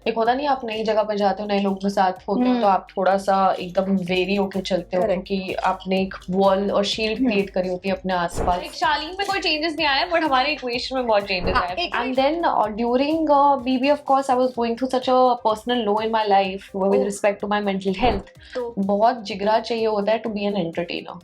एक होता नहीं, आप नई जगह पे जाते हो, नए लोगों के साथ होते हो, तो आप थोड़ा सा एकदम वेरी होके चलते हो, Correct. क्योंकि आपने एक वॉल और शील्ड क्रिएट करी होती है अपने आसपास. एक शालीन में कोई चेंजेस नहीं आया, बट हमारे इक्वेशन में बहुत चेंजेस आए. And then during BB of course I was going through such a personal low in my life with respect to my mental health. तो बहुत जिगरा चाहिए होता है to be an entertainer,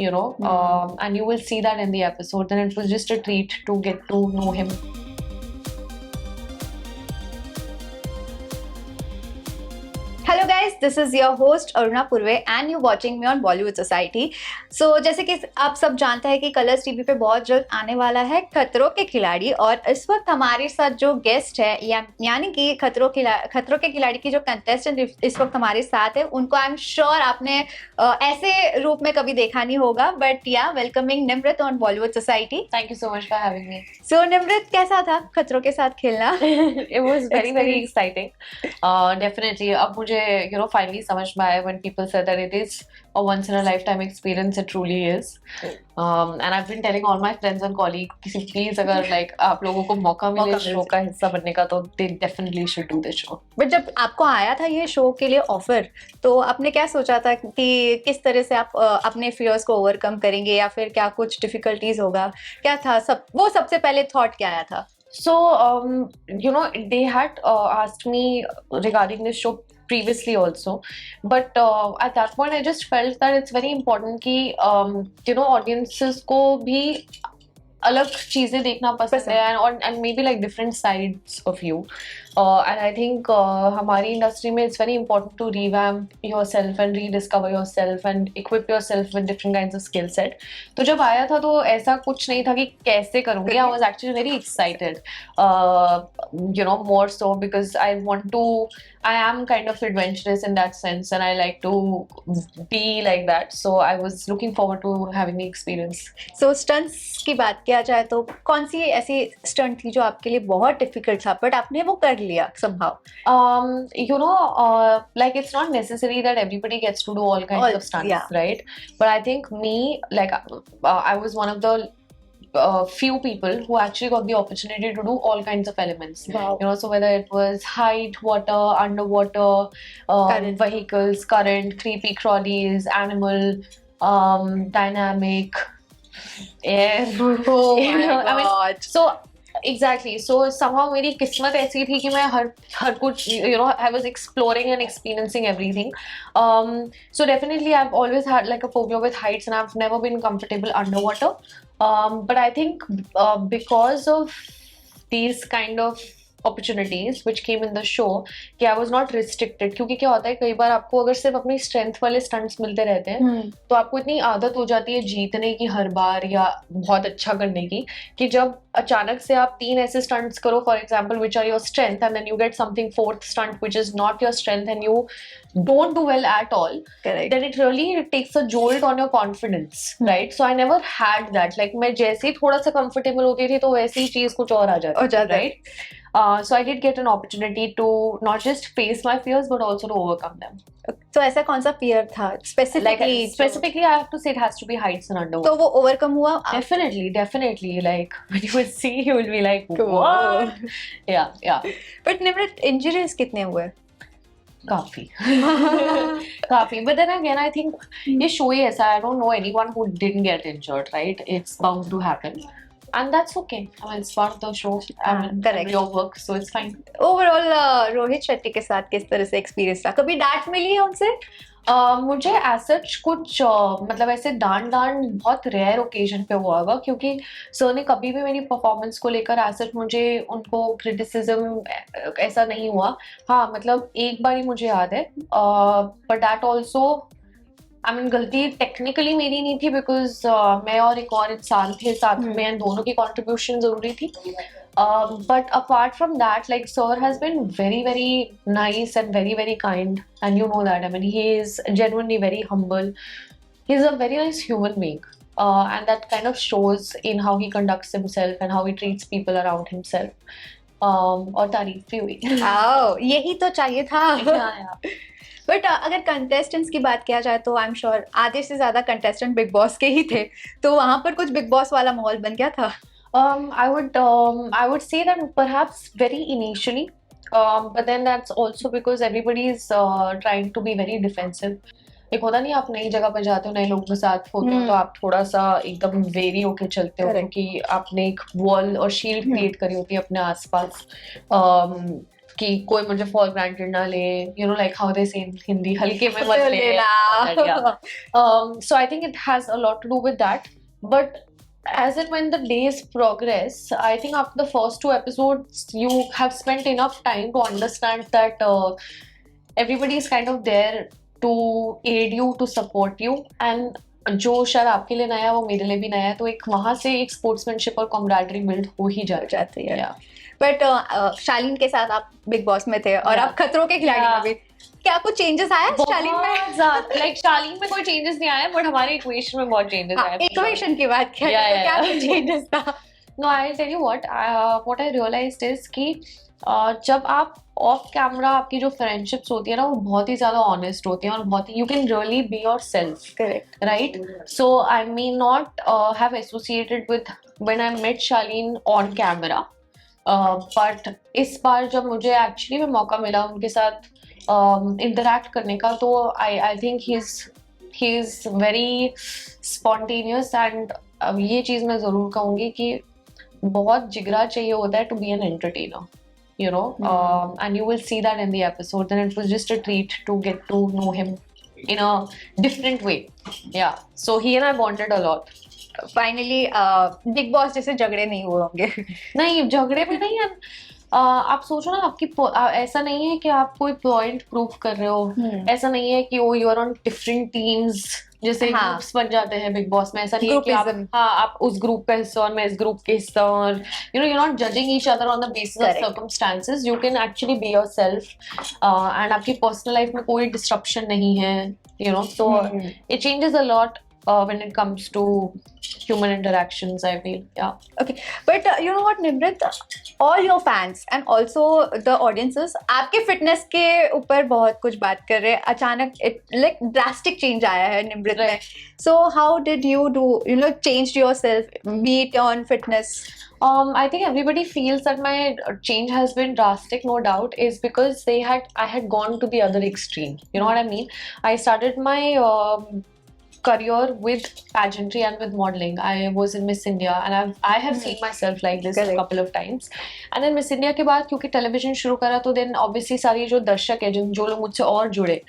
you know. And you will see that in the episode, and it was just a treat to get to know him. Hello guys, this is your host Aruna Purve and you watching me on Bollywood society. So जैसे कि आप सब जानते हैं कि Colors TV पे बहुत जल्द आने वाला है खतरों के खिलाड़ी, और इस वक्त हमारे साथ जो गेस्ट है यानी कि खतरों के खिलाड़ी की जो कंटेस्टेंट इस वक्त हमारे साथ है, उनको आई एम श्योर आपने ऐसे रूप में कभी देखा नहीं होगा. बट या welcoming Nimrit on Bollywood society. Thank you so much for having me. सो निमृत, कैसा था खतरों के साथ खेलना? It was very exciting. Definitely. अब मुझे finally समझ में आया when people said that it is a once in a lifetime experience. It truly is. And I've been telling all my friends and colleagues, किसी please अगर like आप लोगों को मौका मिले शो का हिस्सा बनने का, तो they definitely should do this show. But जब आपको आया था ये शो के लिए ऑफर, तो आपने क्या सोचा था कि किस तरह से आप अपने फियर्स को ओवरकम करेंगे, या फिर क्या कुछ डिफिकल्टीज होगा, क्या था वो सबसे पहले थॉट क्या आया था? So, they had asked me regarding this show previously also, but at that point I just felt that it's very important कि audiences को भी अलग चीजें देखना पसंद है, and maybe like different sides of you. And I think हमारी industry में it's very important to revamp yourself and rediscover yourself and equip yourself with different kinds of skill set. तो जब आया था तो ऐसा कुछ नहीं था कि कैसे करूँगी. I was actually very excited, more so because I am kind of adventurous in that sense, and I like to be like that. So I was looking forward to having the experience. So stunts की बात किया जाए तो कौन सी ऐसी stunt थी जो आपके लिए बहुत डिफिकल्ट था बट आपने वो कर लिया somehow? Like it's not necessary that everybody gets to do all kinds of stunts, right? But I think me, like I was one of the few people who actually got the opportunity to do all kinds of elements. Wow. So whether it was height, water, underwater, vehicles, current, creepy crawlies, animal, dynamic, air. Oh my God. I mean, so exactly. So somehow मेरी किस्मत ऐसी थी कि मैं हर कुछ I was exploring and experiencing everything. So definitely I've always had like a phobia with heights, and I've never been comfortable underwater. But I think because of these kind of opportunities which came in the show, कि I was not restricted. क्योंकि क्या होता है, कई बार आपको अगर सिर्फ अपनी स्ट्रेंथ वाले स्टंट्स मिलते रहते हैं तो आपको इतनी आदत हो जाती है जीतने की हर बार या बहुत अच्छा करने की, कि जब अचानक से आप 3 ऐसे स्टंट्स करो for example which are your strength, and then you get something fourth stunt which is not your strength and you don't do well at all, then it really takes a jolt on your confidence, right? So I never had that. Like मैं जैसे ही थोड़ा सा comfortable होती थी तो वैसी ही चीज कुछ और आ जाती थी, right? So I did get an opportunity to not just face my fears but also to overcome them. तो ऐसा कौन सा fear था specifically? I have to say it has to be heights and underwater. तो वो overcome हुआ? Definitely. Like when you will see, you will be like, what? Yeah. But Nimrit injuries कितने हुए? काफी. But then again, I think ये show ही ऐसा है. I don't know anyone who didn't get injured, right? It's bound to happen, and that's okay. I mean, it's part of the show. I mean, your work, so it's fine. Overall, Rohit Shetty के साथ किस तरह से experience था? कभी डांट मिली है उनसे? मुझे ऐसा कुछ मतलब ऐसे डांट बहुत रेयर ओकेजन पे हुआ होगा, क्योंकि सर ने कभी भी मेरी परफॉर्मेंस को लेकर ऐसा मुझे उनको क्रिटिसिज्म ऐसा नहीं हुआ. हाँ, मतलब एक बार ही मुझे याद है, but that also I mean गलती टेक्निकली मेरी नहीं थी, बिकॉज मैं और एक और इंसान थे साथ में, दोनों की कॉन्ट्रीब्यूशन जरूरी थी. But apart from that, like sir has been very nice and very kind, and you know that. I mean, he is genuinely very humble. He's a very nice human being, and that kind of shows in how he conducts himself and how he treats people around himself. और तारीफ भी हुई. यही तो चाहिए था. But अगर contestants की बात किया जाए तो आई एम श्योर आधे से ज्यादा कंटेस्टेंट बिग बॉस के ही थे, तो वहां पर कुछ बिग बॉस वाला माहौल बन गया था? I would say that perhaps very initially, but then that's also because everybody is trying to be very defensive. एक होता नहीं, आप नई जगह पर जाते हो, नए लोगों के साथ होते हो, तो आप थोड़ा सा एकदम वेरी होके चलते हो, Correct. क्योंकि आपने एक वॉल और शील्ड क्रिएट करी होती है अपने आसपास, कि कोई मुझे फॉर ग्रांटेड ना ले, you know, like how they से इन हिंदी, हल्के में मत ले. So I think it has a lot to do with that. But as and when the days progress, I think after the first 2 episodes, you have spent enough time to understand that everybody is kind of there to aid you, to support you, and जो शायद आपके लिए नया है वो मेरे लिए भी नया है, तो एक वहां से एक स्पोर्ट्समैनशिप और कॉमरेडरी बिल्ड हो ही जाती है. बट शालीन के साथ आप बिग बॉस में थे और आप खतरों के खिलाड़ी में भी, क्या कुछ चेंजेस आया शालीन में? लाइक शालीन में कोई चेंजेस नहीं आया, बट हमारे इक्वेशन में बहुत चेंजेस आए. इक्वेशन की बात क्या है, क्या चेंजेस था? No, I tell you what I realised is कि जब आप ऑफ कैमरा, आपकी जो फ्रेंडशिप्स होती है ना, वो बहुत ही ज्यादा ऑनेस्ट होती है और बहुत ही, you can really be yourself, correct, right? So I may not have associated with when I met Shaleen on camera, but इस बार जब मुझे एक्चुअली में मौका मिला उनके साथ इंटरैक्ट करने का, तो I think he is very spontaneous. And ये चीज़ मैं ज़रूर कहूँगी कि बहुत जिगरा चाहिए होता है to be an entertainer, you know. And you will see that in the episode, and it was just a treat to get to know him in a different way. Yeah, so he and I bonded a lot. Finally big boss जैसे झगड़े नहीं हुए होंगे? नहीं, झगड़े में नहीं है. आप सोचो ना, आपकी ऐसा नहीं है कि आप कोई पॉइंट प्रूव कर रहे हो, ऐसा नहीं है कि oh you are on different teams, जैसे ग्रुप्स बन जाते हैं बिग बॉस में. ऐसा नहीं है कि आप उस ग्रुप का हिस्सा और मैं इस ग्रुप के हिस्सा, और you know, you not judging each other on the basis of circumstances. You can actually be yourself, and आपकी पर्सनल लाइफ में कोई डिस्ट्रप्शन नहीं है, you know. So it changes a lot when it comes to human interactions, I feel. Yeah. Okay, but you know what, Nimrit, all your fans and also the audiences आपके fitness के ऊपर बहुत कुछ बात कर रहे हैं. अचानक like drastic change आया है निम्रत में. So how did you do, you know, changed yourself, be it on fitness? I think everybody feels that my change has been drastic, no doubt, is because I had gone to the other extreme. You know what I mean? I started my career with pageantry and with modeling. I was in Miss India, and I have seen myself like this a couple of times. And then Miss India के बाद क्योंकि television शुरू करा, तो then obviously सारी जो दर्शक है, जो लोग मुझसे और जुड़े,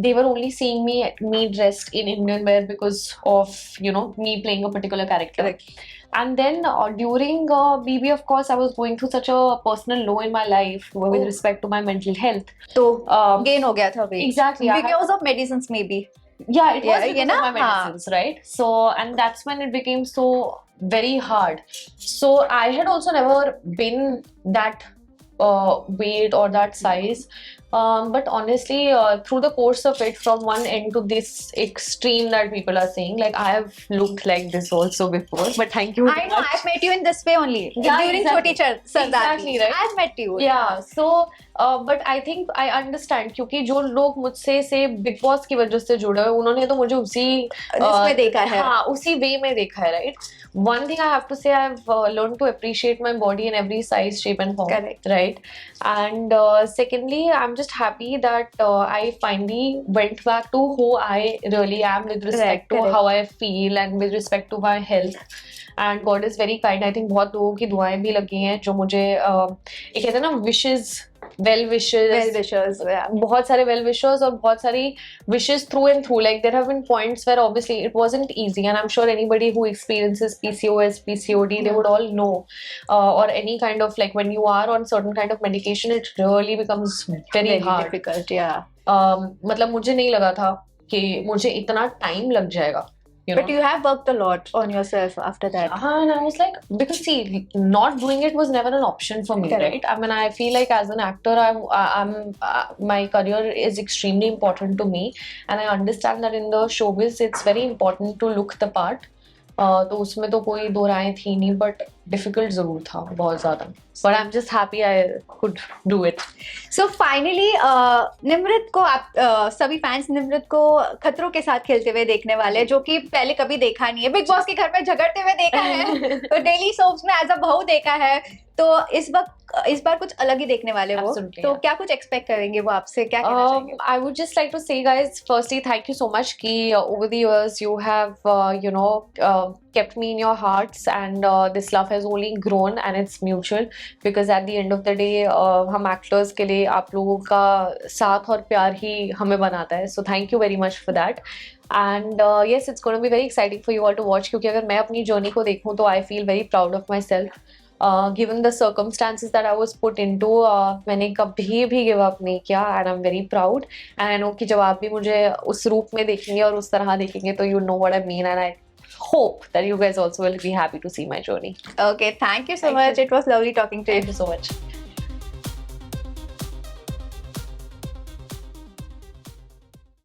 they were only seeing me dressed in Indian wear because of, you know, me playing a particular character. Correct. And then during BB, of course, I was going through such a personal low in my life with respect to my mental health. तो gain हो गया था weight. Exactly. Because of medicines maybe. Yeah, it was because of my medicines, right? So, and that's when it became so very hard. So I had also never been that weight or that size. But honestly, through the course of it, from one end to this extreme that people are saying, like I have looked like this also before. But thank you. I know, I've met you in this way only. Yeah, during exactly. Choti Sardar. Exactly, right? I've met you. Yeah. So, but I think I understand, क्योंकि जो लोग मुझसे से big boss की वजह से जुड़े हुए, उन्होंने तो मुझे उसी इसमें देखा है. हाँ, उसी वे में देखा है, right? One thing I have to say, I've learned to appreciate my body in every size, shape, and form. Correct. Right? And secondly, I'm just happy that I finally went back to who I really am with respect to how I feel and with respect to my health. And God is very kind. I think बहुत लोगों की दुआएं भी लगी हैं जो मुझे एक कहते हैं ना wishes, well wishers, बहुत सारे well wishers और बहुत सारी wishes through and through. Like there have been points where obviously it wasn't easy, and I'm sure anybody who experiences PCOS, PCOD, they would all know, or any kind of, like when you are on certain kind of medication, it really becomes very hard. Difficult, yeah. मतलब मुझे नहीं लगा था कि मुझे इतना time लग जाएगा. But you have worked a lot on yourself after that. And I was like, because see, not doing it was never an option for me, right? I mean, I feel like as an actor, my career is extremely important to me, and I understand that in the showbiz, it's very important to look the part. तो उसमें तो कोई दो राय थी नहीं, but difficult जरूर था बहुत ज़्यादा, but I am just happy I could do it. So finally Nimrit को आप सभी फैंस निमृत को खतरों के साथ खेलते हुए देखने वाले हैं, जो कि पहले कभी देखा नहीं है. बिग बॉस के घर में झगड़ते हुए देखा है, तो डेली सोप्स में एज अ बहू देखा है, तो इस बार कुछ अलग ही देखने वाले वो. Absolutely, तो yeah. क्या कुछ एक्सपेक्ट करेंगे वो आपसे, क्या कहना चाहेंगे? I would just like to say, guys, firstly, thank you so much कि over the years you have, kept me in your hearts, and this love has only grown and it's mutual, because at the end of the day, हम actors के लिए आप लोगों का साथ और प्यार ही हमें बनाता है. So thank you very much for that. And yes, it's going to be very exciting for you all to watch, क्योंकि अगर मैं अपनी journey को देखूँ तो I feel very proud of myself. Given the circumstances that I was put into, मैंने कभी भी गिव अप नहीं किया, and I'm very proud. And I know कि जब आप भी मुझे उस रूप में देखेंगे और उस तरह देखेंगे तो you know what I mean, and I hope that you guys also will be happy to see my journey. Okay, thank you so Thank much. you. It was lovely talking to you. Thank you so much.